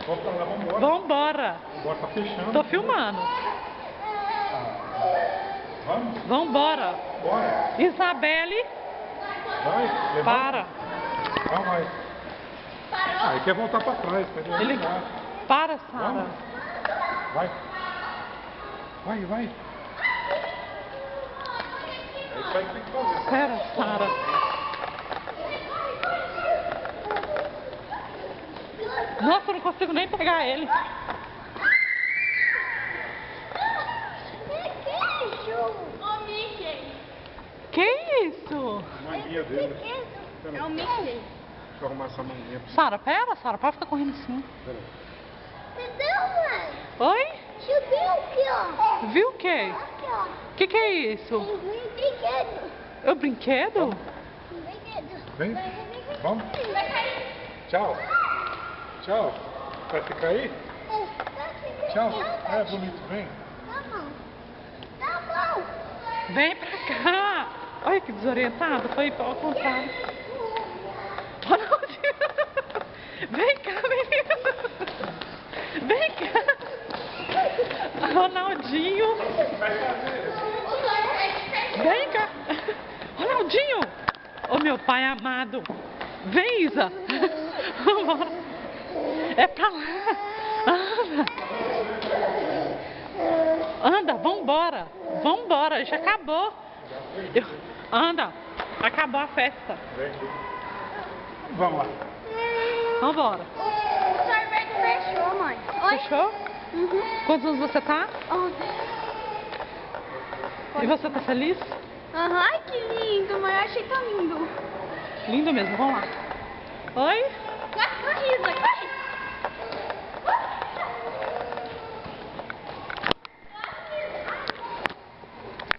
Vamos pra lá, vambora. Vambora. Vambora, tá fechando. Tô filmando. Vamos? Vambora. Bora. Isabelle, Vai, levanta. para. Então vai. Ah, ele quer voltar pra trás. Ele... Para, Sara. Vamos. Vai. Vai, vai. É isso aí que tem que fazer. Pera, Sara. Nossa, eu não consigo nem pegar ele. Que isso? A manguinha dele. É o Mickey. Deixa eu arrumar essa manguinha. Sara, pera, Sara, para ficar correndo assim. Pera aí. Entendeu, mãe? Oi? Subiu aqui, ó. Viu o quê? Aqui, ó. Que é isso? Tem um brinquedo. É o brinquedo? Um brinquedo. Vem. Vamos. Vai cair. Tchau. Tchau. Vai ficar aí? É, Tchau. É bonito, vem. Tá bom. Tá bom. Vem pra cá. Olha que desorientado, foi ao contrário. Ronaldinho. Vem cá, menino. Vem cá. Ronaldinho. Vem cá. Ronaldinho. Ô meu pai amado. Vem, Isa. Vambora. É pra lá. Anda. Anda, vambora. Vambora, já acabou. Anda. Acabou a festa. Vem aqui. Vamos lá. O Vambora. sorvete fechou, mãe. Oi? Fechou? Uhum. Quantos anos você tá? 11. E você tá feliz? Aham. Ai, que lindo, mãe. Eu achei tão lindo. Lindo mesmo, vamos lá. Oi? Quase corrido